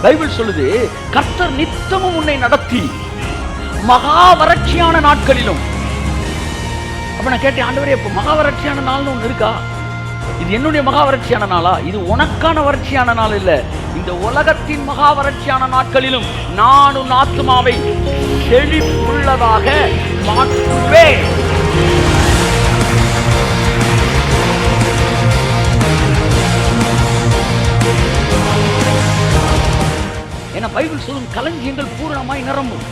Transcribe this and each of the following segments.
Bible சொல்லுது, கர்த்தர் நித்தமும் உன்னை நடத்தி மகா வறட்சியான நாட்களிலும். அப்ப நான் கேட்டேன், ஆண்டவரே இப்ப மகா வறட்சியான நாள்னு ஒண்ணு இருக்கா? இது என்னுடைய மகா வறட்சியான நாளா? இது உனக்கான வறட்சியான நாள் இல்ல. இந்த உலகத்தின் மகா வறட்சியான நாட்களிலும் நான் உன் ஆத்துமாவை செழிப்புள்ளதாக மாற்றுவேன். ஏன்னா பைபிள் சொல்லும் களஞ்சியங்கள் பூரணமாய் நிரம்பும்.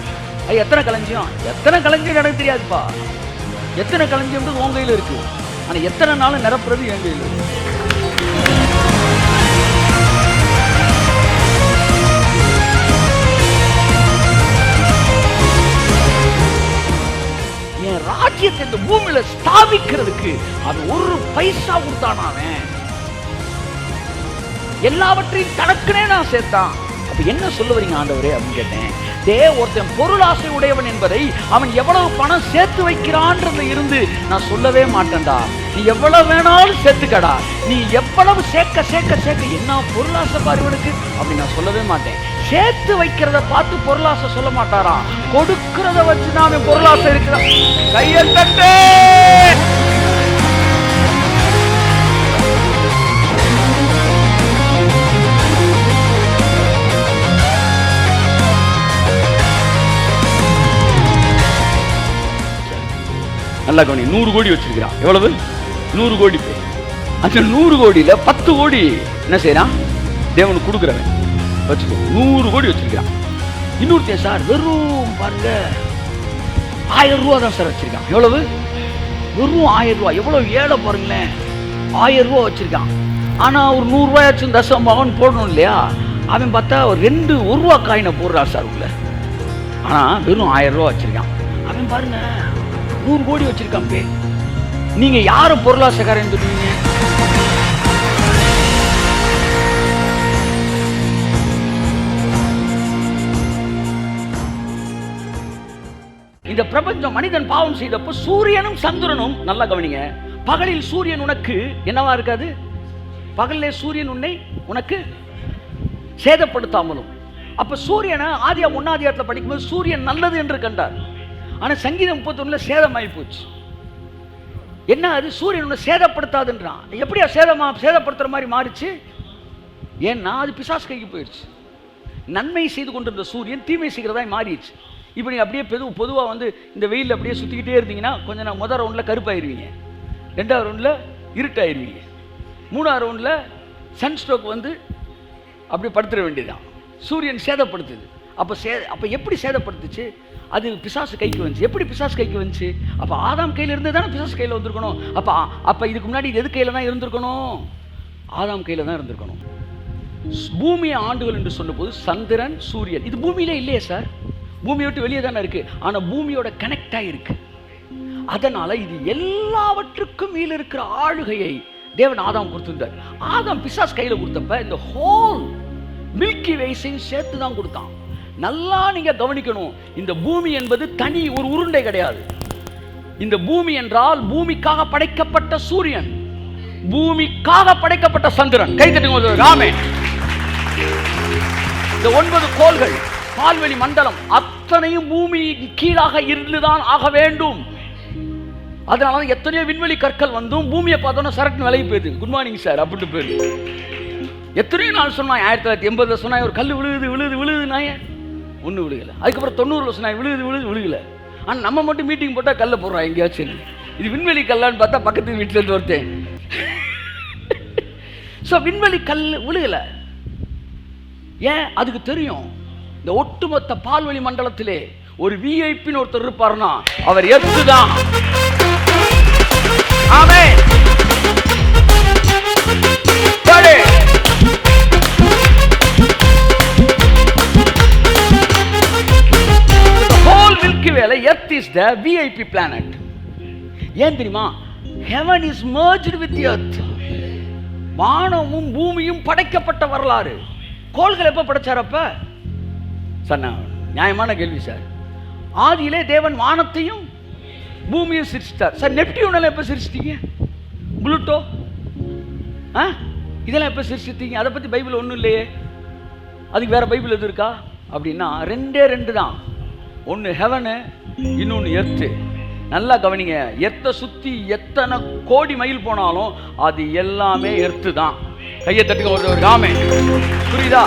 எத்தனை களஞ்சியம் எனக்கு தெரியாதுப்பா. எத்தனை களஞ்சியம் உன் கையில் இருக்கு. ஆனா எத்தனை நாள் நிரப்புறது என் கையில் இருக்கு. என் ராஜ்யத்தை இந்த பூமியில ஸ்தாபிக்கிறதுக்கு அவன் ஒரு பைசா கொடுத்தான். அவன் எல்லாவற்றையும் தனக்குனே நான் சேர்த்தான். என்ன சொல்ல வரீங்க ஆண்டவரே அப்படின்னு கேட்டேன். ஒருத்தன் பொருளாசை உடையவன் என்பதை அவன் எவ்வளவு பணம் சேர்த்து வைக்கிறான்றதுல இருந்து நான் சொல்லவே மாட்டேன்டா. நீ எவ்வளவு வேணாலும் சேர்த்துக்கடா. நீ எவ்வளவு சேர்க்க சேர்க்க சேர்க்க என்ன பொருளாசை பாருவனுக்கு அப்படி நான் சொல்லவே மாட்டேன். சேர்த்து வைக்கிறத பார்த்து பொருளாசை சொல்ல மாட்டாரா, கொடுக்கிறத வச்சுதான் அவன் பொருளாசை இருக்கிறான். கையை தட்டு. நல்லா கவனி, 100 கோடி வச்சிருக்கிறான். எவ்வளவு? 100 கோடி பேர். அந்த 100 கோடியில 10 கோடி என்ன செய்யறான்? தேவனுக்கு கொடுக்குறவன் வச்சுக்கோ. 100 கோடி வச்சிருக்கான். இன்னொருத்தன் சார் வெறும் பாருங்க 1000 ரூபா தான் சார் வச்சிருக்கான். எவ்வளவு? வெறும் 1000 ரூபா. எவ்வளவு ஏழை பாருங்களேன். 1000 ரூபா வச்சிருக்கான். ஆனா ஒரு 100 ரூபாயாச்சும் தசமபாகம் போடணும் இல்லையா? அவன் பார்த்தா ஒரு 1 ரூபா காயினை போடுறான் சார் உள்ள. ஆனா வெறும் 1000 ரூபா வச்சிருக்கான். அவன் பாருங்க 100 கோடி வச்சிருக்கான். நீங்க யார பொருளாசைக்காரன் சொல்லுவீங்க? இந்த பிரபஞ்சம் மனிதன் பாவம் செய்தப்போ சூரியனும் சந்திரனும், நல்லா கவனிங்க, பகலில் சூரியன் உனக்கு என்னவா இருக்காது? பகலிலே சூரியன் உனக்கு சேதப்படுத்தாமலும். அப்ப சூரியனை ஆதியா 1ஆம் அதிகாரத்தில் படிக்கும்போது சூரியன் நல்லது என்று கண்டார். ஆனா சங்கீதம் 31 சேதமாயி போச்சு. என்ன அது? சூரியன் சேதப்படுத்தாதுன்றான். எப்படியா சேதப்படுத்துற மாதிரி மாறிச்சு? ஏன்னா அது பிசாசு கைக்கு போயிடுச்சு. நன்மை செய்து கொண்டிருந்த சூரியன் தீமை செய்கிறதா மாறிடுச்சு. இப்போ நீங்க அப்படியே பொதுவாக இந்த வெயிலில் அப்படியே சுத்திக்கிட்டே இருந்தீங்கன்னா கொஞ்சம் நான் முதல் ரவுண்டில் கருப்பாயிருவீங்க, 2ஆவது ரவுண்டில் இருட்டாயிருவீங்க, 3ஆவது ரவுண்டில் சன்ஸ்ட்ரோக் அப்படி படுத்துட வேண்டியதுதான். சூரியன் சேதப்படுத்துது. அப்போ எப்படி சேதப்படுத்துச்சு? அது பிசாசு கைக்கு வந்துச்சு. எப்படி பிசாசு கைக்கு வந்துச்சு? அப்போ ஆதாம் கையில் இருந்து தானே பிசாசு கையில் வந்திருக்கணும். அப்போ இதுக்கு முன்னாடி இது எது கையில் தான் இருந்திருக்கணும்? ஆதாம் கையில் தான் இருந்திருக்கணும். பூமி ஆண்டுகள் என்று சொன்னபோது சந்திரன் சூரியன் இது பூமியிலே இல்லையே சார். பூமியை விட்டு வெளியே தானே இருக்கு. ஆனால் பூமியோட கனெக்ட் ஆகிருக்கு. அதனால இது எல்லாவற்றுக்கும் மேல இருக்கிற ஆளுகையை தேவன் ஆதாம் கொடுத்திருந்தார். ஆதாம் பிசாசு கையில் கொடுத்தப்ப இந்த ஹோல் மில்கி வேஸையும் சேர்த்து தான் கொடுத்தான். நல்லா நீங்க கவனிக்கணும். இந்த பூமி என்பது தனி ஒரு உருண்டை கிடையாது. இந்த பூமி என்றால் பூமிக்காக படைக்கப்பட்ட சூரியன், பூமிக்காக படைக்கப்பட்ட சந்திரன். கை தட்டுங்க ராமே. இந்த 9 கோள்கள், பால்வெளி மண்டலம் அத்தனையும் பூமி கீழாக இருந்துதான் ஆக வேண்டும். அதனால எத்தனையோ விண்வெளி கற்கள் வந்தும் பூமியை பார்த்தோன்னா சரக்கு விலகி போயிடுது. குட் மார்னிங் சார் அப்படின்ட்டு போயிடுது. எத்தனையோ நாள் சொன்னா 1980 சொன்னா ஒரு கல் விழுது நாய ஒன்றும் விழுகலை. அதுக்கப்புறம் 90 சொன்னா விழுகலை. ஆனால் நம்ம மட்டும் மீட்டிங் போட்டால் கல்லை போடுறோம் எங்கேயாச்சும். இது விண்வெளி கல்லான்னு பார்த்தா பக்கத்து வீட்டில் இருந்து ஒருத்தேன். ஸோ விண்வெளி கல் விழுகலை. ஏன்? அதுக்கு தெரியும் இந்த ஒட்டுமொத்த பால்வெளி மண்டலத்திலே ஒரு விஐபின்னு ஒருத்தர் இருப்பார்னா அவர் எதுதான். ஆமென். Earth is the VIP planet. ஏன் தெரியுமா? Heaven is merged with the earth. வானமும் பூமியும் படைக்கப்பட்ட வரலாறு. கோள்கள் எப்ப படைச்சாரப்ப? சார் நியாயமான கேள்வி சார். ஆதியிலே தேவன் வானத்தையும் பூமியும் சிருஷ்டித்தார். சார் நெப்டியூன் எப்ப சிருஷ்டிங்க? புளூட்டோ இதெல்லாம் எப்ப சிருஷ்டித்தீங்க? அதை பத்தி பைபிள் ஒன்றும் இல்லையே. அதுக்கு வேறு பைபிள் எது இருக்கா அப்படின்னா ரெண்டே ரெண்டு தான். ஒன்று ஹெவனு, இன்னொன்று எர்த்து. நல்லா கவனிங்க, எர்த்தை சுற்றி எத்தனை கோடி மைல் போனாலும் அது எல்லாமே எர்த்து தான். கையை தட்டுக்க ஒரு ராமே, புரியுதா?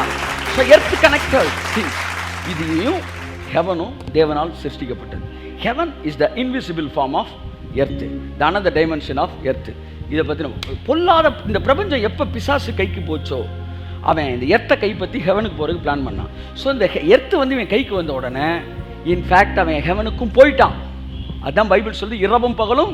So earth connected things. இதையும் ஹெவனும் தேவனால் சிருஷ்டிக்கப்பட்டது. Heaven is the invisible form of earth, the another dimension of earth. இதை பற்றி பொல்லாத இந்த பிரபஞ்சம் எப்போ பிசாசு கைக்கு போச்சோ அவன் இந்த எர்த்தை கைப்பற்றி ஹெவனுக்கு போகிறதுக்கு பிளான் பண்ணான். ஸோ இந்த எர்த்து வந்து இவன் கைக்கு வந்த உடனே இன்ஃபேக்ட் அவன் ஹெவனுக்கும் போயிட்டான். அதுதான் பைபிள் சொல்லி இரவும் பகலும்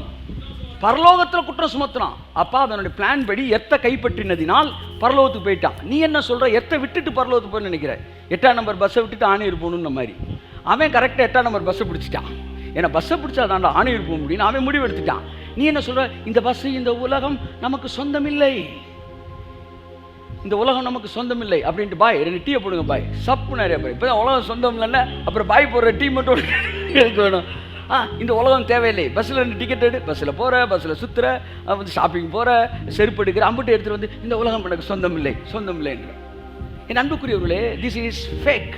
பரலோகத்தில் குற்றம் சுமத்துனான். அப்பா அவனுடைய பிளான் படி எர்த்தை கைப்பற்றினதினால் பரலோகத்துக்கு போயிட்டான். நீ என்ன சொல்கிற, எர்த்தை விட்டுட்டு பரலோகத்துக்கு போய் நினைக்கிற? 8ஆம் நம்பர் பஸ்ஸை விட்டுட்டு ஆணையூர் போகணுன்ற மாதிரி. அவன் கரெக்டாக 8ஆம் நம்பர் பஸ்ஸை பிடிச்சிட்டான். ஏன்னா பஸ்ஸை பிடிச்சா தாண்டா ஆணையூர் போக முடியும், அவன் முடிவு எடுத்துட்டான். நீ என்ன சொல்கிற, இந்த பஸ்ஸு இந்த உலகம் நமக்கு சொந்தமில்லை, இந்த உலகம் நமக்கு சொந்தமில்லை அப்படின்ட்டு பாய் 2 டீயை போடுங்க பாய், சப்பு நிறைய பாய். இப்போ தான் உலகம் சொந்தம் இல்லைன்னா அப்புறம் பாய் போடுற டீ மட்டும் எடுக்க வேணும். இந்த உலகம் தேவையில்லை. பஸ்ஸில் 2 டிக்கெட் எடு, பஸ்ஸில் போகிற, பஸ்ஸில் சுற்றுற, வந்து ஷாப்பிங் போகிற, செருப்பு எடுக்கிற, அம்பிட்டு எடுத்துகிட்டு வந்து இந்த உலகம் எனக்கு சொந்தம் இல்லை, சொந்தம் இல்லைன்ற. என் அன்புக்குரியவர்களே, திஸ் இஸ் ஃபேக்.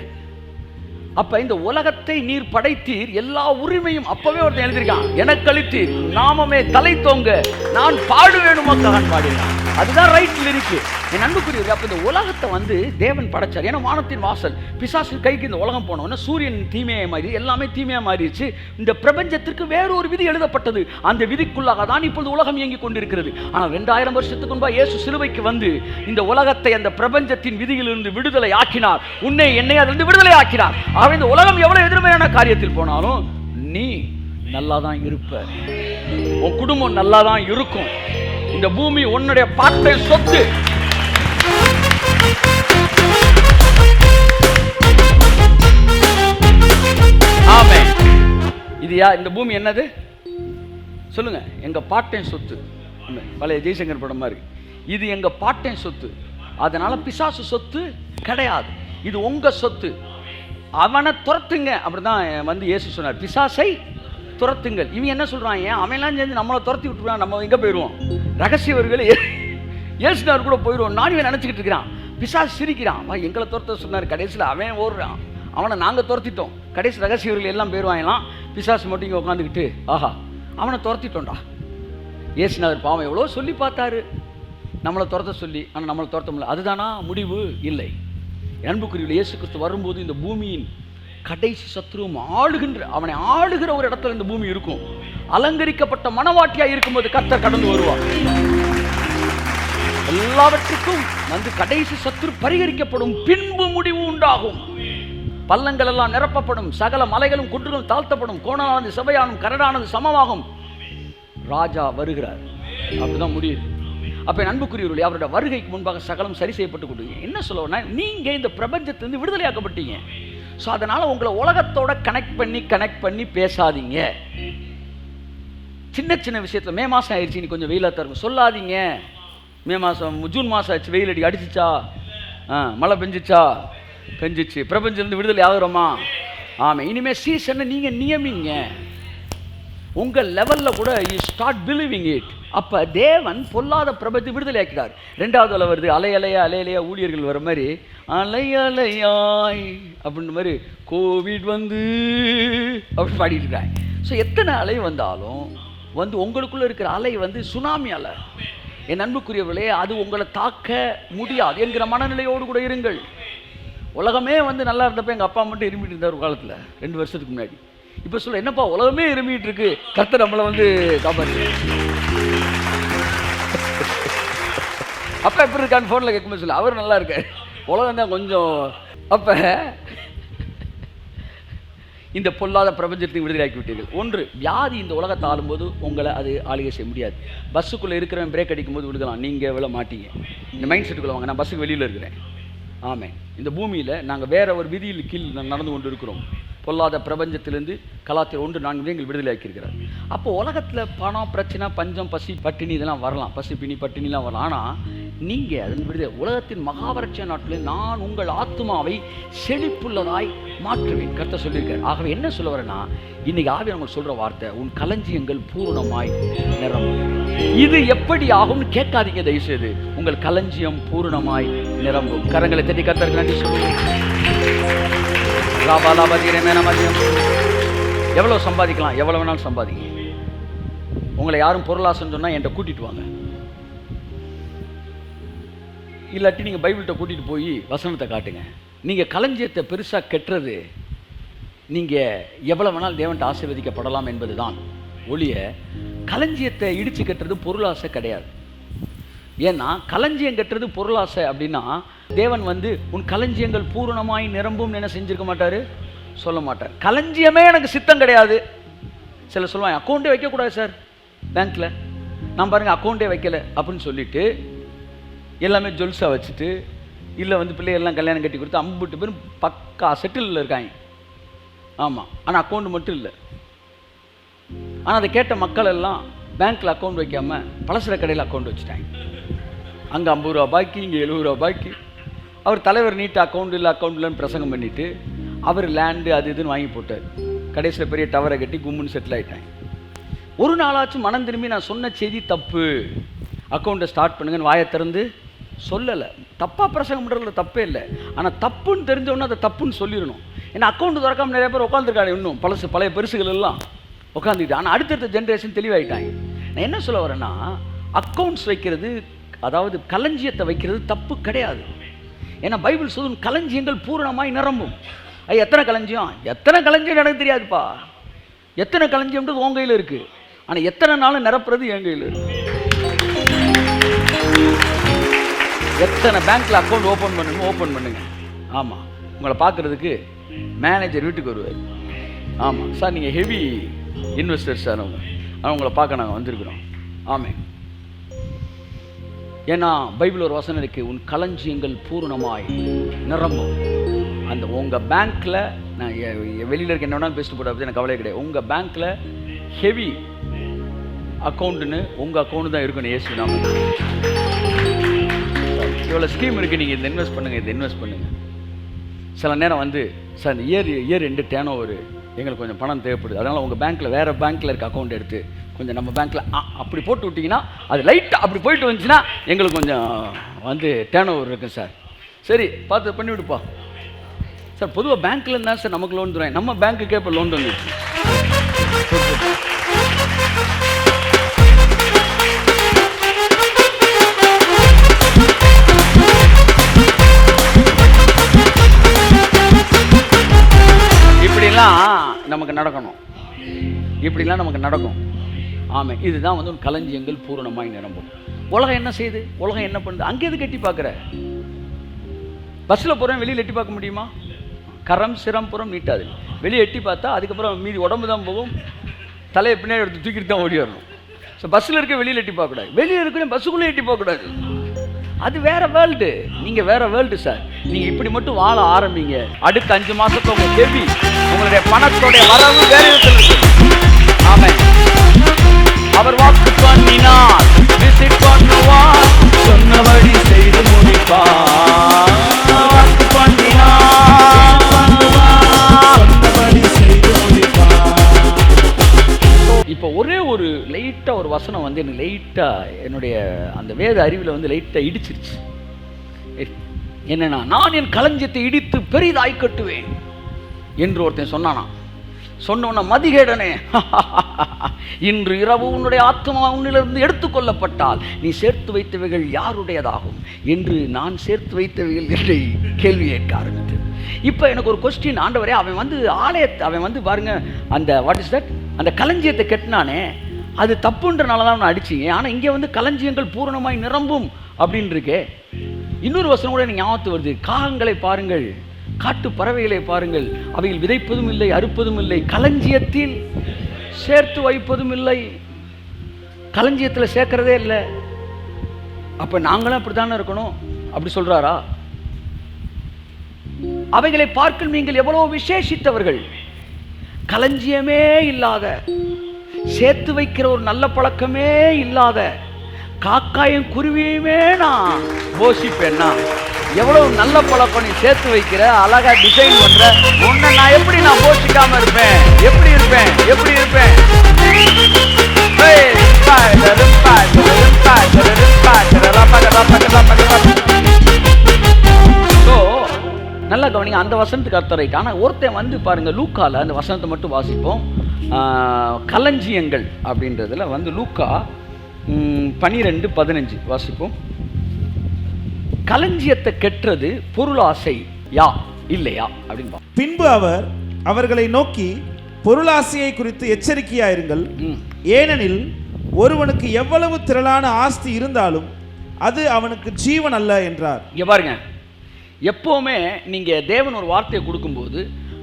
அப்போ இந்த உலகத்தை நீர் படைத்தீர், எல்லா உரிமையும் அப்பவே ஒருத்தன் எழுதியிருக்கான், எனக்கு அளித்தீர், நாமமே தலை தோங்க, நான் பாடுவேணுமா ககன் பாடினான். அதுதான் ரைட்டில் இருக்கு. என் அன்புக்குரியவர்கள், அப்போ இந்த உலகத்தை வந்து தேவன் படைச்சார். ஏன்னா வானத்தின் வாசல் பிசாசு கைக்கு இந்த உலகம் போனோன்னா சூரியன் தீமையாக மாறி எல்லாமே தீமையாக மாறிடுச்சு. இந்த பிரபஞ்சத்திற்கு வேறொரு விதி எழுதப்பட்டது. அந்த விதிக்குள்ளாக தான் இப்பொழுது உலகம் இயங்கி கொண்டிருக்கிறது. ஆனால் 2000 வருஷத்துக்கு முன்பாக இயேசு சிலுவைக்கு வந்து இந்த உலகத்தை அந்த பிரபஞ்சத்தின் விதியிலிருந்து விடுதலை ஆக்கினார். உன்னை என்னை அதிலிருந்து விடுதலை ஆக்கினார். ஆக இந்த உலகம் எவ்வளவு எதிர்மையான காரியத்தில் போனாலும் நீ நல்லா தான் இருப்ப, உன் குடும்பம் நல்லா தான் இருக்கும். இந்த பூமி உன்னுடைய பாட்டை சொத்து. ஆமென். இது இந்த பூமி என்னது சொல்லுங்க? எங்க பாட்டன் சொத்து. பழைய ஜெய்சங்கர் படம் மாதிரி இது எங்க பாட்டன் சொத்து. அதனால பிசாசு சொத்து கிடையாது, இது உங்க சொத்து. அவனை துரத்துங்க. அப்படிதான் வந்து இயேசு சொன்னார், பிசாசை துரத்துங்கள். இவன் என்ன சொல்றான், ஏன் அவன்லாம் சேர்ந்து நம்மளை துரத்தி விட்டுருவான், நம்ம எங்க போயிடுவோம்? ரகசியவர்கள் இயேசுனார் கூட போயிடுவோம். நான் இவன் நினைச்சுக்கிட்டு இருக்கிறான். பிசாசு சிரிக்கிறான், எங்களை துரத்த சொன்னார். கடைசியில் அவன் ஓடுறான், அவனை நாங்கள் துரத்திட்டோம். கடைசி ரகசியவர்கள் எல்லாம் போயிடுவாங்களாம். பிசாசு மட்டும் இங்கே உட்காந்துக்கிட்டு ஆஹா அவனை துரத்திட்டோம்டா. இயேசுனார் பாவம் எவ்வளோ சொல்லி பார்த்தாரு நம்மளை துரத்த சொல்லி, ஆனால் நம்மளை துரத்த முடியல. அதுதானா முடிவு? இல்லை. அன்புக்குரியவர்களே, இயேசு கிறிஸ்து வரும்போது இந்த பூமியின் கடைசி சத்ருவும் ஆளுகின்ற, அவனை ஆளுகிற ஒரு இடத்துல இந்த பூமி இருக்கும். அலங்கரிக்கப்பட்ட மனவாட்டியாக இருக்கும்போது கர்த்தர் கடந்து வருவார். எல்லாவற்றுக்கும் வந்து கடைசி சத்ரு பரிகரிக்கப்படும், பின்பு முடிவு உண்டாகும். பள்ளங்கள் எல்லாம் நிரப்பப்படும், சகல மலைகளும் குன்றுகளும் தாழ்த்தப்படும், கோணலானது சபையானும் கரடானது சமமாகும். ராஜா வருகிறார். அப்படிதான் முடியுது. அப்போ அன்புக்குரியவர்களே, அவருடைய வருகைக்கு முன்பாக சகலம் சரி செய்யப்பட்டு கொடுங்க. என்ன சொல்லுவோம்னா, நீங்கள் இந்த பிரபஞ்சத்திலிருந்து விடுதலையாக்கப்பட்டீங்க. ஸோ அதனால் உங்களை உலகத்தோட கனெக்ட் பண்ணி பேசாதீங்க. சின்ன சின்ன விஷயத்தில் மே மாதம் ஆயிடுச்சு, நீ கொஞ்சம் வெயிலாக தருங்க சொல்லாதீங்க. மே மாதம் ஜூன் மாதம் ஆச்சு, வெயில் அடிச்சிச்சா, மழை பெஞ்சிச்சு, பிரபஞ்சத்திலிருந்து விடுதலை ஆகுறோமா? ஆமாம். இனிமேல் சீசனை நீங்கள் நியமிங்க. உங்கள் லெவலில் கூட யூ ஸ்டார்ட் பிலீவிங் இட். அப்போ தேவன் பொல்லாத பிரபஞ்சத்தை விடுதலை ஆக்கிறார். 2வது வருது, அலையலையா ஊழியர்கள் வர மாதிரி, அலையலையாய் அப்படின்ற மாதிரி கோவிட் வந்து அப்படி பாடிட்டு இருக்காங்க. ஸோ எத்தனை அலை வந்தாலும் வந்து உங்களுக்குள்ளே இருக்கிற அலை வந்து சுனாமி அலை. என் அன்புக்குரியவர்களே, அது உங்களை தாக்க முடியாது என்கிற மனநிலையோடு கூட இருங்கள். உலகமே வந்து நல்லா இருந்தப்போ எங்கள் அப்பா மட்டும் இருமிட்டு இருந்தார் ஒரு காலத்தில், 2 வருஷத்துக்கு முன்னாடி. இப்போ சொல்ல, என்னப்பா உலகமே இருமிட்டு இருக்கு, கர்த்தர் நம்மளை வந்து காப்பாற்று. அப்பா எப்படி இருக்கான்னு ஃபோனில் கேட்கும்போது சொல்ல, அவர் நல்லா இருக்கார், உலகம் தான் கொஞ்சம். அப்போ இந்த பொல்லாத பிரபஞ்சத்தை விடுதலையாக்கி விட்டீர்கள். ஒன்று, வியாதி இந்த உலகத்தை ஆளும்போது உங்களை அது ஆளுகை செய்ய முடியாது. பஸ்ஸுக்குள்ளே இருக்கிறவன் பிரேக் அடிக்கும்போது விடுதலாம், நீங்கள் விட மாட்டீங்க. இந்த மைண்ட் செட்டுக்குள்ளே வாங்க, நான் பஸ்ஸுக்கு வெளியில் இருக்கிறேன். ஆமாம். இந்த பூமியில் நாங்கள் வேற ஒரு விதியில் கீழ் நடந்து கொண்டு இருக்கிறோம். பொல்லாத பிரபஞ்சத்திலிருந்து கலாத்தியர் 1:4 எங்கள் விடுதலை ஆக்கியிருக்கிறார். அப்போ உலகத்தில் பணம், பிரச்சனை, பஞ்சம், பசி, பட்டினி இதெல்லாம் வரலாம், பசி, பிணி, பட்டினிலாம் வரலாம். ஆனால் நீங்கள் அதன் விடுதலை உலகத்தின் மகாவரட்ச நாட்டில் நான் உங்கள் ஆத்மாவை செழிப்புள்ளதாய் மாற்றுவேன் கர்த்தர் சொல்லியிருக்கார். ஆகவே என்ன சொல்ல வரேன்னா, இன்னைக்கு ஆவி நம்ம சொல்கிற வார்த்தை, உன் களஞ்சியங்கள் பூரணமாய் நிரம்பும். இது எப்படி ஆகும்னு கேட்காதீங்க தயவுசெய்து. உங்கள் களஞ்சியம் பூரணமாய் நிரம்பும். கரங்களை தட்டி கர்த்தருக்கு நன்றி சொல்லுங்கள். எவ்வளோ சம்பாதிக்கலாம், எவ்வளோ வேணாலும் சம்பாதிங்க. உங்களை யாரும் பொருளாசன்னு சொன்னால் என்கிட்ட கூட்டிட்டு வாங்க, இல்லாட்டி நீங்கள் பைபிள்கிட்ட கூட்டிகிட்டு போய் வசனத்தை காட்டுங்க. நீங்கள் களஞ்சியத்தை பெருசாக கெட்டுறது, நீங்கள் எவ்வளோ வேணாலும் தேவன்ட்ட ஆசீர்வதிக்கப்படலாம் என்பது தான் ஒழிய, களஞ்சியத்தை இடித்து கட்டுறது பொருளாசை கிடையாது. ஏன்னா களஞ்சியம் கட்டுறது பொருளாசை அப்படின்னா, தேவன் உன் களஞ்சியங்கள் பூரணமாய் நிரம்பும் என்ன செஞ்சிருக்க மாட்டார், சொல்ல மாட்டார். களஞ்சியமே எனக்கு சித்தம் கிடையாது. சில சொல்லுவாங்க, அக்கௌண்ட்டே வைக்கக்கூடாது சார் பேங்க்கில், நான் பாருங்கள் அக்கௌண்ட்டே வைக்கலை அப்படின்னு சொல்லிட்டு எல்லாமே ஜொல்ஸாக வச்சுட்டு, இல்லை பிள்ளைகள்லாம் கல்யாணம் கட்டி கொடுத்து 50 பேரும் பக்கா செட்டில் இருக்காங்க. ஆமாம், ஆனால் அக்கௌண்ட் மட்டும் இல்லை. ஆனால் அதை கேட்ட மக்கள் எல்லாம் பேங்க்கில் அக்கௌண்ட் வைக்காமல் பலசர கடையில் அக்கௌண்ட் வச்சுட்டாங்க. அங்கே 50 ரூபா பாக்கி, இங்கே 70 ரூபா பாக்கி. அவர் தலைவர் நீட்டு அக்கௌண்ட் இல்லைன்னு பிரசங்கம் பண்ணிவிட்டு அவர் லேண்டு அது இதுன்னு வாங்கி போட்டார். கடைசியில் பெரிய டவரை கட்டி கும்முன்னு செட்டில் ஆகிட்டாங்க. ஒரு நாளாச்சும் மனம் திரும்பி நான் சொன்ன செய்தி தப்பு, அக்கௌண்ட்டை ஸ்டார்ட் பண்ணுங்கன்னு வாயை திறந்து சொல்லலை. தப்பாக பிரசங்கம் பண்ணுறதுல தப்பே இல்லை. ஆனால் தப்புன்னு தெரிஞ்சவொன்னே அதை தப்புன்னு சொல்லிடணும். ஏன்னா அக்கௌண்ட் திறக்காமல் நிறைய பேர் உட்காந்துருக்காங்க, இன்னும் பழைய பெருசுகள் எல்லாம் உட்காந்துக்கிட்டு. ஆனால் அடுத்தடுத்த ஜென்ரேஷன் தெளிவாயிட்டாங்க. நான் என்ன சொல்ல வரேன்னா, அக்கௌண்ட்ஸ் வைக்கிறது, அதாவது களஞ்சியத்தை வைக்கிறது தப்பு கிடையாது. ஏன்னா பைபிள் சொல்லும் களஞ்சியங்கள் பூரணமாய் நிரம்பும். எத்தனை களஞ்சியம் எனக்கு தெரியாதுப்பா. எத்தனை களஞ்சியம்ன்றது உன் கையில் இருக்குது. ஆனால் எத்தனை நாள் நிரப்புறது என் கையில் இருக்குது. எத்தனை பேங்க்கில் அக்கௌண்ட் ஓப்பன் பண்ணுங்க. ஆமாம், உங்களை பார்க்குறதுக்கு மேனேஜர் வீட்டுக்கு வருவார். ஆமாம் சார், நீங்கள் ஹெவி இன்வெஸ்டர்ஸ் சார், ஆனால் உங்களை பார்க்க நாங்கள் வந்திருக்கிறோம். ஆமே, ஏன்னா பைபிள் ஒரு வசனம் இருக்குது, உன் களஞ்சியங்கள் பூரணமாய் நிரம்பும். அந்த உங்கள் பேங்க்கில், நான் வெளியில் இருக்க என்ன வேணாலும் பேசிட்டு போட எனக்கு கவலை கிடையாது. உங்கள் பேங்க்கில் ஹெவி அக்கௌண்ட்டுன்னு உங்கள் அக்கௌண்ட்டு தான் இருக்கணும். ஏசு நாம இவ்வளோ ஸ்கீம் இருக்குது, நீங்கள் இதை இன்வெஸ்ட் பண்ணுங்கள். சில நேரம் சார் இந்த இயர் எண்டு டேர்ன் ஓவர் எங்களுக்கு கொஞ்சம் பணம் தேவைப்படுது, அதனால் உங்கள் பேங்க்கில் வேறு பேங்க்கில் இருக்க அக்கௌண்ட் எடுத்து கொஞ்சம் நம்ம பேங்க்கில் அப்படி போட்டு விட்டிங்கன்னா, அது லைட்டாக அப்படி போயிட்டு வந்துச்சுன்னா எங்களுக்கு கொஞ்சம் டேர்ன் ஓவர் இருக்குது சார். சரி, பார்த்து பண்ணி விடுப்பா சார். பொதுவாக பேங்க்கில் இருந்தால் சார் நமக்கு லோன் தருவாங்க, நம்ம பேங்க்குக்கே இப்போ லோன் தந்துச்சு. இப்படிலாம் நமக்கு நடக்கும். ஆமாம், இதுதான் களஞ்சியங்கள் பூரணமாய் நிரம்பும். உலகம் என்ன செய்யுது, உலகம் என்ன பண்ணுது, அங்கே எது கட்டி பார்க்குற? பஸ்ஸில் போகிறேன், வெளியில் எட்டி பார்க்க முடியுமா? கரம் சிரம் புறம் நீட்டாது. வெளியே எட்டி பார்த்தா அதுக்கப்புறம் மீதி உடம்பு தான் போகும், தலையை பின்னாடி எடுத்து தூக்கிட்டு தான் ஓடி வரணும். ஸோ பஸ்ஸில் இருக்க வெளியில் எட்டி பார்க்கக்கூடாது, வெளியே இருக்கிற பஸ்ஸுக்குள்ளே எட்டி பார்க்கக்கூடாது. அது வேற வேர்ல்டு, நீங்கள் வேற வேர்ல்டு சார். நீங்கள் இப்படி மட்டும் வாழ ஆரம்பிங்க, அடுத்த 5 மாதத்துல உங்கள் தேவி, உங்களுடைய பணத்தோடைய வரவு வேற இருக்கு. ஆமென். அவர் வாக்கு பண்ணினார், விசிட் பண்ணுவார், சொன்னபடி செய்து முடிப்பார். வாக்கு பண்ணினார், சொன்னபடி செய்து முடிப்பார். இப்போ ஒரே ஒரு லைட்டாக ஒரு வசனம் எனக்கு லைட்டாக என்னுடைய அந்த வேத அறிவில் லைட்டாக இடிச்சிருச்சு. என்னன்னா, நான் என் களஞ்சியத்தை இடித்து பெரிதாய் கட்டுவேன் என்று ஒருத்தன் சொன்னானா. சொன்ன மதிகேடனே, இன்று இரவு உன்னுடைய ஆத்மா உன்னிலிருந்து எடுத்துக்கொள்ளப்பட்டால் நீ சேர்த்து வைத்தவைகள் யாருடையதாகும் என்று நான் சேர்த்து வைத்தவைகள் என்று கேள்வி கேட்க ஆரம்பித்தேன். இப்போ எனக்கு ஒரு கொஸ்டின், ஆண்டவரே, அவன் பாருங்க, அந்த வாட் இஸ் தட், அந்த களஞ்சியத்தை கெட்டினானே, அது தப்புன்றனால தான் நான் அடிச்சிங்க. ஆனால் இங்கே களஞ்சியங்கள் பூரணமாய் நிரம்பும் அப்படின்னு இருக்கே. இன்னொரு வசனம் கூட எனக்கு ஞாபகத்து வருது, காகங்களை பாருங்கள், காட்டு பறவைகளை பாருங்கள், அவைகள் விதைப்பதும் இல்லை, அறுப்பதும் இல்லை, களஞ்சியத்தில் சேர்த்து வைப்பதும் இல்லை. களஞ்சியத்தில் சேர்க்கிறதே இல்லை. அப்போ நாங்களும் அப்படி தானே இருக்கணும் அப்படி சொல்றாரா? அவைகளை பார்க்க நீங்கள் எவ்வளவு விசேஷித்தவர்கள், களஞ்சியமே இல்லாத, சேர்த்து வைக்கிற ஒரு நல்ல பழக்கமே இல்லாத காக்காயும் குருவியுமே நான் போஷிப்பேன்னா, எவ்வளவு நல்ல பழக்கம் நீ சேர்த்து வைக்கிற, அழகா டிசைன் பண்ற, உன்னை நான் எப்படி நான் போஷிக்காம இருப்பேன்? எப்படி இருப்பேன்? எப்படி இருப்பேன்? நல்லா கவனிங்க, அந்த வசனத்துக்கு அர்த்தம் ரைட். ஆனால் ஒருத்தன் வந்து பாருங்க, லூக்கால அந்த வசனத்தை மட்டும் வாசிப்போம். களஞ்சியங்கள் அப்படின்றதுல வந்து லூக்கா 12:15 வாசிப்போம். களஞ்சியத்தை கெட்டுறது பொருளாசை யா இல்லையா அப்படின்னு. பின்பு அவர் அவர்களை நோக்கி, பொருளாசையை குறித்து எச்சரிக்கையாயிருங்கள், ஏனெனில் ஒருவனுக்கு எவ்வளவு திரளான ஆஸ்தி இருந்தாலும் அது அவனுக்கு ஜீவன் அல்ல என்றார். இங்க பாருங்க, எப்போவுமே நீங்கள் தேவன் ஒரு வார்த்தையை கொடுக்கும்போது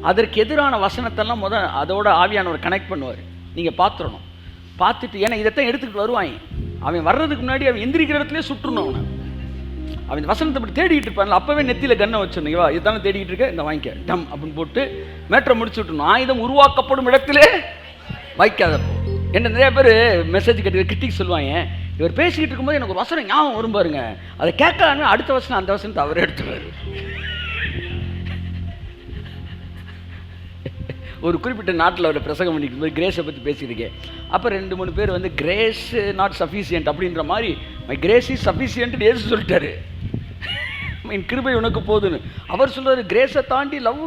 அதற்கு எதிரான வசனத்தெல்லாம் அதோட ஆவியானவர் கனெக்ட் பண்ணுவார். நீங்கள் பார்த்துடணும். பார்த்துட்டு, ஏன்னா இதைத்தான் எடுத்துக்கிட்டு வருவாங்க. அவன் வர்றதுக்கு முன்னாடி அவன் எந்திரிக்கிற இடத்துலேயே சுட்டுணும். அவன் இந்த வசனத்தை அப்படி தேடிக்கிட்டு இருப்பான்ல, அப்போவே நெத்தியில் கண்ணை வச்சிருந்தீங்க, வா இதுதானே தேடிக்கிட்டு இருக்க, இந்த வாங்கிக்க டம் அப்படின்னு போட்டு மேட்ரை முடிச்சு விட்டுணும். ஆயுதம் உருவாக்கப்படும் இடத்திலே வைக்காதப்போ. என்ன நிறைய பேர் மெசேஜ் கிரிட்டிக் சொல்லுவாங்க, இவர் பேசிக்கிட்டு இருக்கும்போது எனக்கு ஒரு வசனம் ஞாபகம் வரும் பாருங்க, அதை கேட்கலாமே அடுத்த வசனம் அந்த வசனத்தை அவரே எடுத்துவார். ஒரு குறிப்பிட்ட நாட்டில் அவர் பிரசங்கம் பண்ணிக்கும் போது கிரேஸை பற்றி பேசியிருக்கேன். அப்போ 2-3 பேர் வந்து கிரேஸ் நாட் சஃபிஷியன்ட் அப்படின்ற மாதிரி, மை கிரேஸ் இஸ் சஃபிஷியன்ட்னு ஏசு சொல்லிட்டாரு. என் கிருபை உனக்கு போதுன்னு அவர் சொல்றாரு. கிரேஸை தாண்டி லவ்,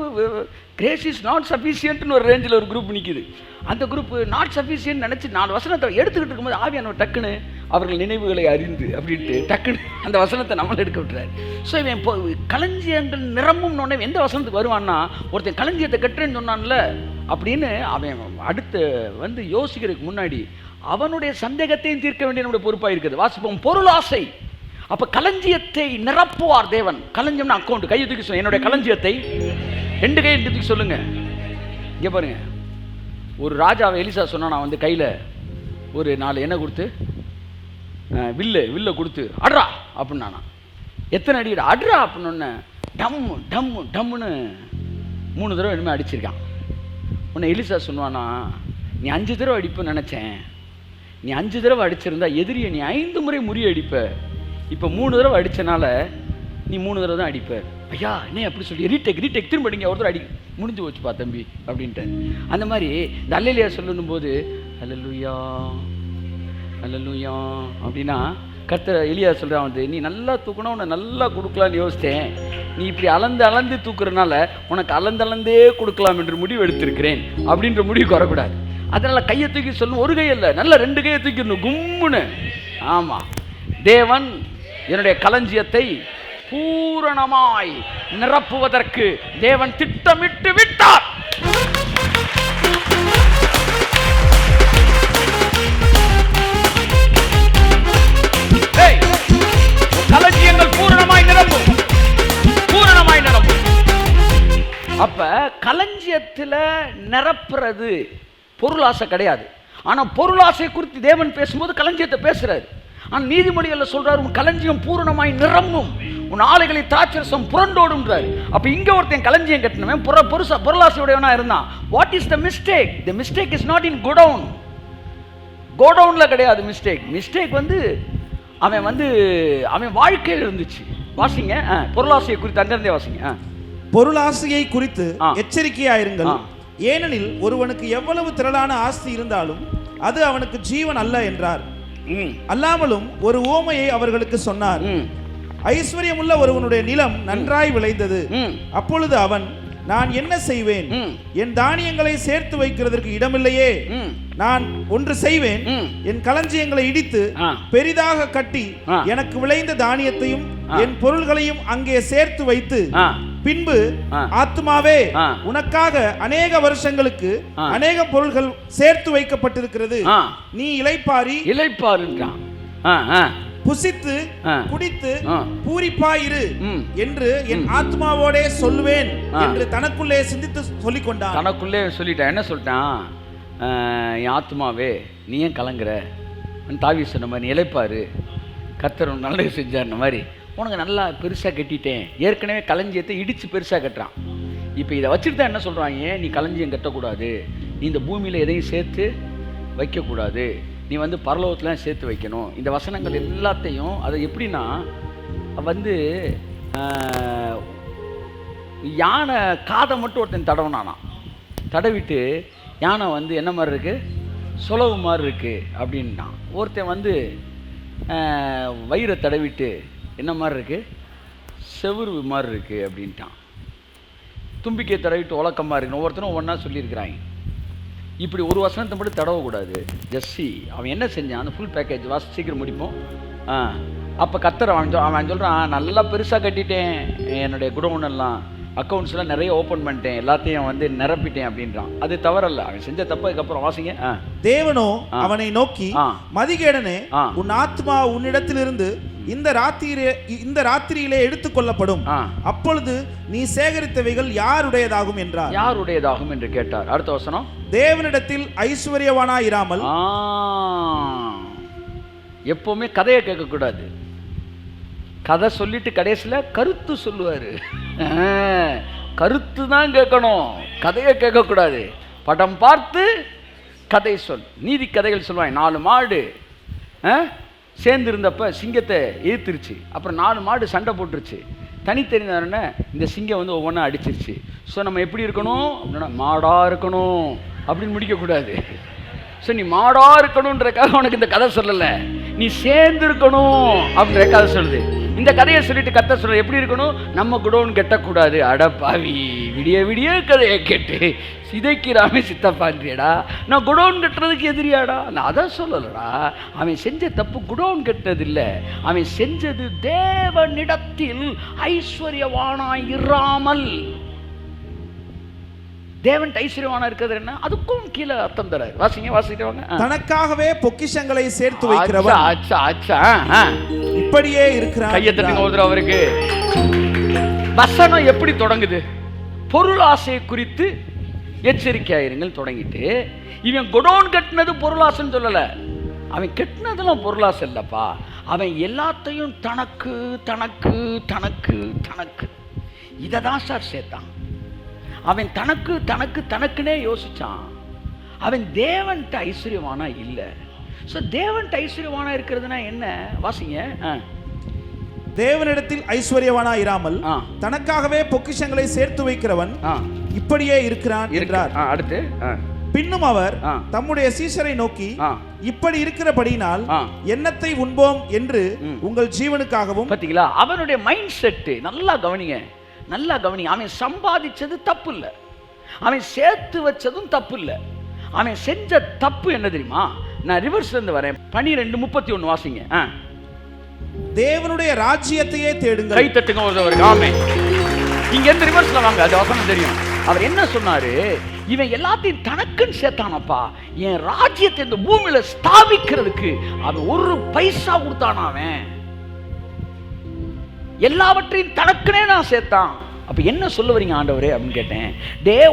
கிரேஸ் இஸ் நாட் சஃபிஷியன்ட்னு ஒரு ரேஞ்சில் ஒரு குரூப் நிற்கிது. அந்த குரூப் நாட் சஃபிஷியன்ட் நினச்சி 4 வசனத்தை எடுத்துக்கிட்டு இருக்கும்போது ஆவியானவர் டக்குன்னு அவர்கள் நினைவுகளை அறிந்து அப்படின்ட்டு டக்குன்னு அந்த வசனத்தை நம்மளை எடுக்க விட்டுறாரு. ஸோ இவன் இப்போ களஞ்சியங்கள் நிரம்பும் உடனே எந்த வசனத்துக்கு வருவான்னா, ஒருத்தன் களஞ்சியத்தை கட்டுறேன்னு சொன்னான்ல அப்படின்னு அவன் அடுத்து வந்து யோசிக்கிறதுக்கு முன்னாடி அவனுடைய சந்தேகத்தையும் தீர்க்க வேண்டிய நம்முடைய பொறுப்பாக இருக்குது. வாசிப்போம். பொருளாசை. அப்போ களஞ்சியத்தை நிரப்புவார் தேவன். களஞ்சியம்னா அக்கௌண்ட். கையை தூக்கி சொல்லுங்க, என்னுடைய களஞ்சியத்தை 2 கையை தூக்கி சொல்லுங்க. இங்கே பாருங்க, ஒரு ராஜாவை எலிசா சொன்னா, நான் வந்து கையில் ஒரு 4 எண்ணெய் கொடுத்து வில்லை கொடுத்து அட்ரா அப்படின்னா, எத்தனை அடி அட்ரா அப்படின்னு டம்மு டம்மு டம்முன்னு 3 தடவை இனிமேல் அடிச்சிருக்கான். உன்னை எலிசா சொன்னானா, நீ 5 தடவை அடிப்பேன்னு நினச்சேன், நீ 5 தடவை அடிச்சிருந்தா எதிரியை நீ 5 முறை முறியடிப்ப, இப்போ 3 தடவை அடித்தனால நீ 3 தடவை தான் அடிப்ப. ஐயா என்ன அப்படி சொல்லி ரீடேக் திரும்ப அடிங்க, ஒரு தடவை அடி, முடிஞ்சு போச்சுப்பா தம்பி அப்படின்ட்டு. அந்த மாதிரி இந்த அல்லேலூயா சொல்லணும் போது அல்லேலூயா அல்லேலூயா அப்படின்னா கர்த்தர் எலியா சொல்கிறான் வந்து, நீ நல்லா தூக்கணும், உன்னை நல்லா கொடுக்கலான்னு யோசித்தேன், நீ இப்படி அளந்து தூக்குறதுனால உனக்கு அளந்தே கொடுக்கலாம் என்று முடிவு எடுத்திருக்கிறேன் அப்படின்ற முடிவுக்கு வரக்கூடாது. அதனால் கையை தூக்கி சொல்லணும். ஒரு கை இல்லை, நல்லா 2 கையை தூக்கிடணும் கும்முன்னு. ஆமாம், தேவன் என்னுடைய களஞ்சியத்தை பூரணமாய் நிரப்புவதற்கு தேவன் திட்டமிட்டு விட்டார். களஞ்சியங்கள் பூரணமாய் நிரம்பும். அப்ப களஞ்சியத்தில் நிரப்புறது பொருளாசை கிடையாது. ஆனால் பொருளாசை குறித்து தேவன் பேசும்போது களஞ்சியத்தை பேசுறாரு. ஆனால் நீதிமொழிகளில் சொல்றாரு, உன் களஞ்சியம் பூரணமாய் நிரம்பும், உன் ஆலைகளை திராட்சரசம் புரண்டோடுன்றாரு. அப்போ இங்கே ஒருத்தன் களஞ்சியம் கட்டணுமே பொருளாசையுடையவனா இருந்தான். What is the mistake? The mistake is not in godown. கோடவுனில் கிடையாது மிஸ்டேக் வந்து அவன் வாழ்க்கையில் இருந்துச்சு. வாசிங்க, பொருளாசையை குறித்து அங்கிருந்தே வாசிங்க. பொருளாசையை குறித்து எச்சரிக்கையாயிருங்கள், ஏனெனில் ஒருவனுக்கு எவ்வளவு திரளான ஆஸ்தி இருந்தாலும் அது அவனுக்கு ஜீவன் அல்ல என்றார். அல்லாமலும் ஒரு உவமையை அவர்களுக்கு சொன்னார். ஐஸ்வர்யமுள்ள ஒருவனுடைய நிலம் நன்றாய் விளைந்தது. அப்பொழுது அவன், நான் என்ன செய்வேன், என் தானியங்களை சேர்த்து வைக்கிறதற்கு இடமில்லையே, நான் ஒன்று செய்வேன், என் களஞ்சியங்களை இடித்து பெரிதாக கட்டி எனக்கு விளைந்த தானியத்தையும் என் பொருள்களையும் அங்கே சேர்த்து வைத்து, பின்பு ஆத்துமாவே உனக்காக அநேக வருஷங்களுக்கு அநேக பொருள்கள் சேர்த்து வைக்கப்பட்டிருக்கிறது, நீ இளைப்பாறுன்றான், புசித்து குடித்து பூரிப்பாயிரு என்று என் ஆத்மாவோடே சொல்லுவேன் என்று தனக்குள்ளே சிந்தித்து சொல்லிக் கொண்டான். தனக்குள்ளே சொல்லிட்டான். என்ன சொல்லிட்டான்? என் ஆத்மாவே நீ ஏன் கலங்குற, தாவீது சொன்ன மாதிரி நீ இளைப்பாரு, கர்த்தர் நல்லது செஞ்சார் மாதிரி உனக்கு நல்லா பெருசாக கட்டிட்டேன். ஏற்கனவே களஞ்சியத்தை இடித்து பெருசாக கட்டுறான். இப்போ இதை வச்சுட்டு தான் என்ன சொல்கிறாங்க, நீ களஞ்சியம் கட்டக்கூடாது, நீ இந்த பூமியில் எதையும் சேர்த்து வைக்கக்கூடாது, நீ வந்து பரலோகத்தில் சேர்த்து வைக்கணும். இந்த வசனங்கள் எல்லாத்தையும் அதை எப்படின்னா வந்து யானை காதை மட்டும் ஒருத்தன் தடவினானா, தடவிட்டு யானை வந்து என்ன மாதிரி இருக்குது, சொலவு மாதிரி இருக்குது அப்படின்னா. ஒருத்தன் வந்து வயிறை தடவிட்டு என்ன மாதிரி இருக்குது, செவுரு மாதிரி இருக்குது அப்படின்ட்டான். தும்பிக்கையை தடவிட்டு உலக்கமாக இருக்குன்னு ஒவ்வொருத்தரும் ஒவ்வொன்றா சொல்லியிருக்கிறாங்க. இப்படி ஒரு வசனத்தை மட்டும் தடவக்கூடாது. ஜஸ்ஸி அவன் என்ன செஞ்சான், அந்த ஃபுல் பேக்கேஜ் வாசி சீக்கிரம் முடிப்போம். அப்போ கத்தர் அவன் சொல்கிறான், நல்லா பெருசாக கட்டிட்டேன், என்னுடைய குடோனெல்லாம் அக்கௌண்ட்ஸ்லாம் நிறைய ஓப்பன் பண்ணிட்டேன், எல்லாத்தையும் வந்து நிரப்பிட்டேன் அப்படின்றான். அது தவறல்ல, அவன் செஞ்ச தப்புக்கு அப்புறம் வாசிங்க. தேவனோ அவனை நோக்கி, மதிகேடனே, உன் ஆத்மா உன்னிடத்திலிருந்து இந்த ராத்திரியிலே எடுத்துக்கொள்ளப்படும், அப்பொழுது நீ சேகரித்தவைகள் யாருடையதாகும் என்றார். யாருடையதாகும் என்று கேட்டார். அடுத்த வசனம், தேவனிடத்தில் ஐஸ்வர்யவானாயிராமல். எப்பவுமே கதையை கேட்கக்கூடாது. கதை சொல்லிட்டு கடைசியில் கருத்து சொல்லுவார். கருத்து தான் கேட்கணும், கதையை கேட்கக்கூடாது. படம் பார்த்து கதை சொல். நீதி கதைகள் சொல்லுவாங்க. 4 மாடு சேர்ந்து இருந்தப்ப சிங்கத்தை எதிர்த்துருச்சு. அப்புறம் 4 மாடு சண்டை போட்டுருச்சு. தனித்தனிதானே இந்த சிங்கம் வந்து ஒவ்வொன்றா அடிச்சிருச்சு. ஸோ நம்ம எப்படி இருக்கணும் அப்படின்னா, மாடாக இருக்கணும் அப்படின்னு முடிக்கக்கூடாது. ஸோ நீ மாடாக இருக்கணுன்றக்காக உனக்கு இந்த கதை சொல்லலை, நீ சேர்ந்து இருக்கணும் அப்படின்ற கதை சொல்லுது. இந்த கதையை சொல்லிட்டு கத்த சொல்ற எப்படி இருக்கணும், நம்ம குடோன் கெட்டக்கூடாது. அடப்பாவி, விடிய விடிய கதையை கேட்டு சிதைக்கிறாமே சித்தப்பான்றியடா, நான் குடோன் கட்டுறதுக்கு எதிரியாடா? நான் அதை சொல்லலடா. அவன் செஞ்ச தப்பு குடோன் கெட்டதில்லை, அவன் செஞ்சது தேவனிடத்தில் ஐஸ்வர்யவானாய் இராமல். தேவன் ஐஸ்வர்யவானா இருக்கிறது என்ன, அதுக்கும் கீழே அர்த்தம் தராரு. வாசிக்கிறவங்க, தனக்காகவே பொக்கிஷங்களை சேர்த்து வைக்கிறவன் இப்படியே இருக்கிறான். கையை தட்டுங்க ஒருத்தர். அவருக்கு வசனம் எப்படி தொடங்குது, பொருளாசை குறித்து எச்சரிக்கையாயிருங்கள் தொடங்கிட்டு, இவன் குடோன் கட்டினது பொருளாசைன்னு சொல்லல. அவன் கட்டினதெல்லாம் பொருளாசை இல்லப்பா, அவன் எல்லாத்தையும் தனக்கு தனக்கு தனக்கு தனக்கு இதை தான் சார் சேர்த்தான். அவன் தனக்கு தனக்கு தனக்குனே யோசிச்சான். அவன் தேவன்ட்ட ஐஸ்வர்யவானா இல்லை. ஸோ தேவன்ட்ட ஐஸ்வர்யவானா இருக்கிறதுனா என்ன, வாசிங்க. தேவனிடத்தில் ஐஸ்வர்யவானா இராமல் தனக்காகவே பொக்கிஷங்களை சேர்த்து வைக்கிறவன் இப்படியே இருக்கிறான் என்றார். அடுத்து, பின்னும் அவர் தம்முடைய சீஷரை நோக்கி, இப்படி இருக்கிறபடியினால் என்னத்தை உண்போம் என்று உங்கள் ஜீவனுக்காகவும். பார்த்தீங்களா அவனுடைய மைண்ட் செட்டு? நல்லா கவனிங்க, நல்லா கவனி. அவன் சம்பாதிச்சது தப்பு இல்லை, அவன் சேர்த்து வச்சதும் தப்பு இல்லை. அவன் செஞ்ச தப்பு என்ன தெரியுமா? நான் ரிவர்ஸ்ல இருந்து வரேன். 12:31 வாசிங்க. தேவனுடைய ராஜ்யத்தையே தேடுங்கள். கை தட்டுங்க ஒருத்தவருக்கு. ஆமே, இங்க இருந்து ரிவர்ஸ்ல வாங்க, அது வசனம் தெரியும். அவர் என்ன சொன்னாரு, இவன் எல்லாத்தையும் தனக்குன்னு சேர்த்தானப்பா, என் ராஜ்யத்தை இந்த பூமியில ஸ்தாபிக்கிறதுக்கு அவன் 1 பைசா கொடுத்தானா? அவன் எல்லாவற்றையும் தனக்குனே நான் சேர்த்தான். அப்ப என்ன சொல்ல வரீங்க ஆண்டவரே அப்படின்னு கேட்டேன்.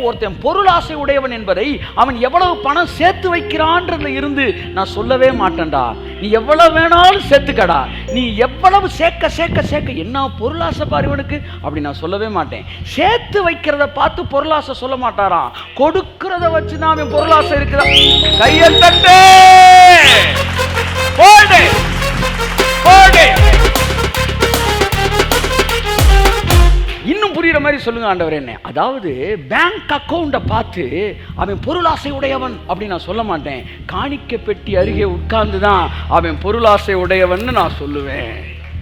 ஒருத்தன் பொருளாசை உடையவன் என்பதை அவன் எவ்வளவு பணம் சேர்த்து வைக்கிறான்றதுல இருந்து நான் சொல்லவே மாட்டேன்டா. நீ எவ்வளவு வேணாலும் சேர்த்துக்கடா, நீ எவ்வளவு சேர்க்க சேர்க்க சேர்க்க என்ன பொருளாசை பாருவனுக்கு அப்படி நான் சொல்லவே மாட்டேன். சேர்த்து வைக்கிறத பார்த்து பொருளாசை சொல்ல மாட்டாராம், கொடுக்கிறத வச்சு தான் அவன் பொருளாசை இருக்கிறான். கையை தட்டு, போடு போடு. இன்னும் புரியுற மாதிரி சொல்லுங்க ஆண்டவர் என்ன. அதாவது பேங்க் அக்கவுண்ட பார்த்து அவன் பொருளாசை உடையவன் அப்படி நான் சொல்ல மாட்டேன். காணிக்க பெட்டி அருகே உட்கார்ந்து தான் அவன் பொருளாசை உடையவன் நான் சொல்லுவேன்.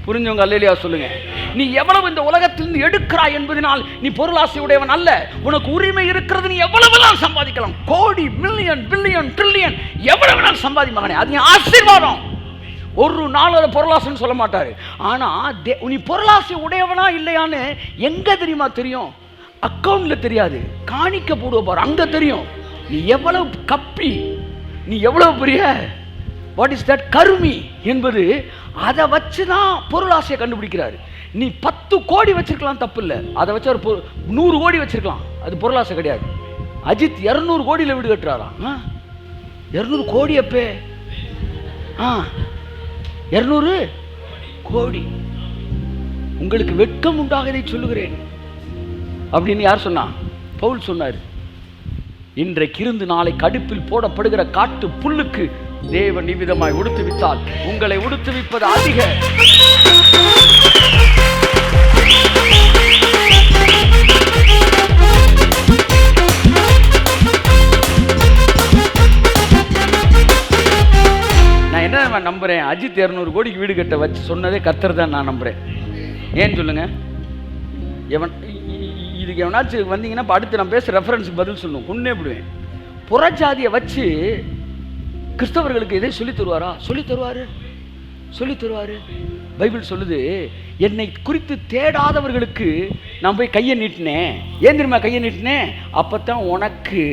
புரிஞ்சவங்க அல்லேலூயா சொல்லுங்க. நீ எவ்வளவு இந்த உலகத்திலிருந்து எடுக்கிறாய் என்பதனால் நீ பொருளாசை உடையவன் அல்ல. உனக்கு உரிமை இருக்கிறது, நீ எவ்வளவு சம்பாதிக்கலாம், கோடி மில்லியன் பில்லியன் ட்ரில்லியன் எவ்வளவு நாள் சம்பாதிப்பாங்க, அது ஆசீர்வாதம். ஒரு நாள் அதை பொருளாசைன்னு சொல்ல மாட்டாரு. ஆனா நீ பொருளாசை உடையவனா இல்லையான்னு எங்க தெரியுமா தெரியும்? அக்கவுண்ட்ல தெரியாது, காணிக்க போடுவ பாரு, அங்க தெரியும். நீ எவ்வளவு கப்பி, நீ எவ்வளவு பெரிய வாட் இஸ் தட் கருமி என்பது அதை வச்சுதான் பொருளாசையை கண்டுபிடிக்கிறாரு. நீ 10 கோடி வச்சிருக்கலாம், தப்பு இல்லை. அதை வச்சு ஒரு 100 கோடி வச்சிருக்கலாம், அது பொருளாசை கிடையாது. அஜித் 200 கோடியில் வீடு கட்டுறாராம். 200 கோடி அப்பே 200 கோடி. உங்களுக்கு வெட்கம் உண்டாக இதை சொல்லுகிறேன் அப்படின்னு யார் சொன்னா? பவுல் சொன்னார். இன்றைக்கு இருந்து நாளை கடுப்பில் போடப்படுகிற காட்டு புல்லுக்கு தேவன் நிவிதமாய் உடுத்துவித்தால் உங்களை உடுத்துவிப்பது அதிக. நான் என்ன நம்புறேன், அஜித் 200 கோடிக்கு வீடு கட்ட வச்சு சொன்னதே கர்த்தர் தான் நான் நம்புறேன். ஏன்னு சொல்லுங்க, இதுக்கு எவனாச்சும் வந்தீங்கன்னா அடுத்து நான் பேச ரெஃபரன்ஸுக்கு பதில் சொல்லணும், கொன்னே விடுவேன். புறஜாதியை வச்சு கிறிஸ்தவர்களுக்கு எதை சொல்லி தருவாரா? சொல்லி தருவாரு. பைபிள் சொல்லுது, என்னை குறித்து தேடாதவர்களுக்கு நான் போய் கையை நீட்டினேன். ஏன் தெரியுமா கையை நீட்டினேன்? அப்பத்தான் உனக்கு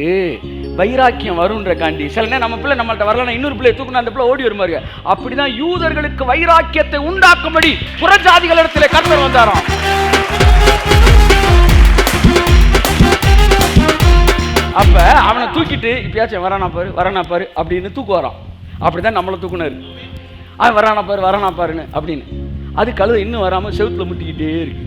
வைராக்கியம் வரும்ன்ற காண்டி. சில நேரம் நம்ம பிள்ளை நம்மள்ட்ட வரலாம், இன்னொரு பிள்ளை தூக்கணும், அந்த பிள்ளை ஓடி வருமாரு. அப்படிதான் யூதர்களுக்கு வைராக்கியத்தை உண்டாக்கும்படி புறஜாதிகளிடத்திலே கர்த்தர் வந்தாராம். அப்ப அவனை தூக்கிட்டு இப்பயாச்சும் வரானா பாரு அப்படின்னு தூக்குவாராம். அப்படிதான் நம்மளை தூக்குனாரு. அவன் வரானா பாருன்னு அப்படின்னு. அது கழுத இன்னும் வராம செவுத்துல முட்டிக்கிட்டே இருக்கு.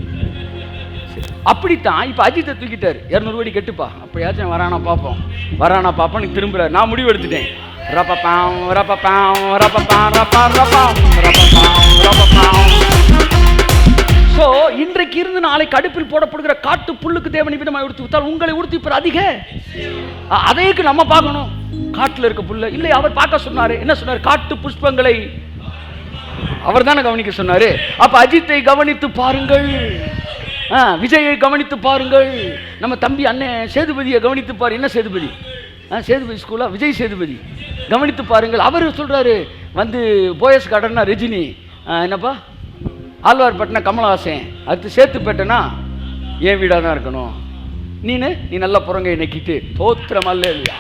அப்படித்தான் இப்ப அஜித்தை தூக்கிட்டாரு. 200 கோடி கெட்டுப்பா, அப்படியாச்சும் வரானா பாப்போம் திரும்புறாரு. நான் முடிவு எடுத்துட்டேன். ஸோ இன்றைக்கு இருந்து நாளை கடுப்பில் போடப்படுகிற காட்டு புல்லுக்கு தேவன் நிமிடமாக உடுத்தி விட்டால் உங்களை உடுத்திப்பார் அதிக. அதைக்கு நம்ம பார்க்கணும். காட்டில் இருக்க புல்ல இல்லை, அவர் பார்க்க சொன்னாரு. என்ன சொன்னார்? காட்டு புஷ்பங்களை அவர் தானே கவனிக்க சொன்னாரு. அப்ப அஜித்தை கவனித்து பாருங்கள், விஜயை கவனித்து பாருங்கள், நம்ம தம்பி அண்ணன் சேதுபதியை கவனித்து பாரு. என்ன சேதுபதி? சேதுபதி ஸ்கூலா? விஜய் சேதுபதி. கவனித்து பாருங்கள். அவர் சொல்றாரு வந்து போயஸ் கார்டன்னா ரஜினி, என்னப்பா ஆழ்வார்பட்டினம் கமலஹாசன், அடுத்து சேத்துப்பேட்டனா என் வீடாக தான் இருக்கணும். நீ நல்ல புறங்கை நக்கிட்டு தோத்திரம் அல்ல இல்லையா?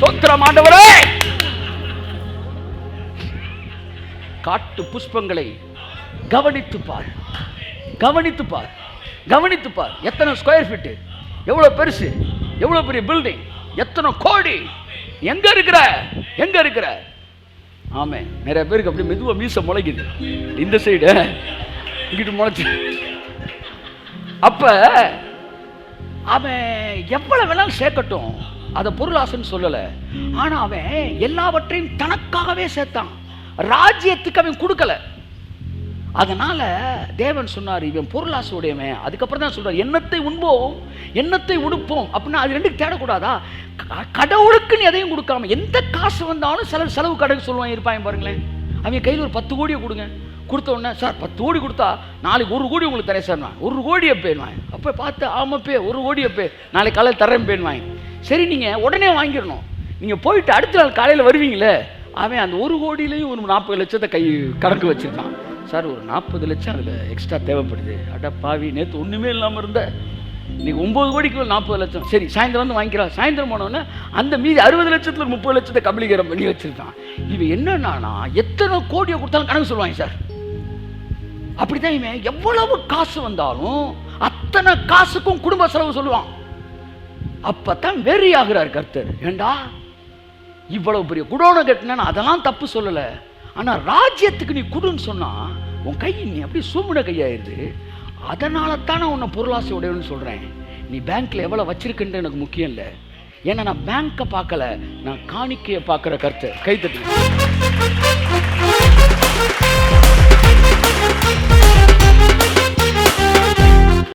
தோத்திரம் ஆண்டவரே. காட்டு புஷ்பங்களை கவனித்து பார். எத்தனை ஸ்கொயர் ஃபீட்டு, எவ்வளவு பெருசு, எவ்வளவு பெரிய பில்டிங், எத்தனை கோடி, எங்க இருக்கிற. ஆமே, நிறைய பேருக்கு அப்படி மெதுவா மீச முளைக்குது இந்த சைடு, இங்கிட்டு முளைச்சு. அப்ப அவன் எவ்வளவு வேணாலும் சேர்க்கட்டும், அதை பொருளாசன்னு சொல்லல. ஆனா அவன் எல்லாவற்றையும் தனக்காகவே சேர்த்தான், ராஜ்யத்துக்கு அவன் கொடுக்கல. அதனால தேவன் சொன்னார், இவன் பொருளாசை உடையவன். அதுக்கப்புறம் தான் சொல்றார், எண்ணத்தை உண்போம் எண்ணத்தை உடுப்போம். அப்படின்னா அது ரெண்டுக்கு தேடக்கூடாதா? கடவுளுக்குன்னு எதையும் கொடுக்காம எந்த காசு வந்தாலும் சில செலவு கடைக்கு சொல்லுவாங்க, இருப்பாங்க பாருங்களேன். அவங்க கையில் ஒரு 10 கோடியை கொடுங்க, கொடுத்த உடனே சார் 10 கோடி கொடுத்தா நாளைக்கு 1 கோடி உங்களுக்கு தரேன் சார். 1 கோடியை பேணுவாங்க. அப்போ பார்த்து ஆமாப்பே 1 கோடியை நாளைக்கு காலையில் தரேன் பேணுவாங்க. சரி, நீங்கள் உடனே வாங்கிடணும். நீங்கள் போயிட்டு அடுத்த நாள் காலையில் வருவீங்களே, அவன் அந்த 1 கோடியிலையும் ஒரு 40 லட்சத்தை கணக்கு வச்சுருக்கான். சார் ஒரு 40 லட்சம் அதில் எக்ஸ்ட்ரா தேவைப்படுது. அட பாவி, நேற்று ஒன்றுமே இல்லாமல் இருந்த, இன்னைக்கு 9 கோடிக்கு 40 லட்சம். சரி, சாயந்தரம் வந்து வாங்கிக்கலாம். சாயந்தரம் போனோன்னே அந்த மீதி 60 லட்சத்தில் 30 லட்சத்தை கபலீகரம் பண்ணி வச்சுருக்கான். இவன் என்னன்னா எத்தனை கோடியை கொடுத்தாலும் கணக்கு சொல்லுவாங்க சார். அப்படித்தான் இவன் எவ்வளவு காசு வந்தாலும் அத்தனை காசுக்கும் குடும்ப செலவு சொல்லுவான். அப்பத்தான் வெறி ஆகிறார் கர்த்தர். ஏண்டா இவ்வளவு பெரிய குடோனை கட்டின, அதெல்லாம் தப்பு சொல்லலை. ஆனா ராஜ்யத்துக்கு நீ குடுன்னு சொன்னா உன் கை நீ அப்படி சூமுட கையாயிருது. அதனால தான் நான் உன்னை பொருளாசை உடையவன்னு சொல்றேன். நீ பேங்க்ல எவ்வளவு வச்சிருக்குன்னு எனக்கு முக்கியம் இல்லை. ஏன்னா நான் பேங்கை பார்க்கல, நான் காணிக்கையை பார்க்கிற கர்த்தர். கைத்தட்டு.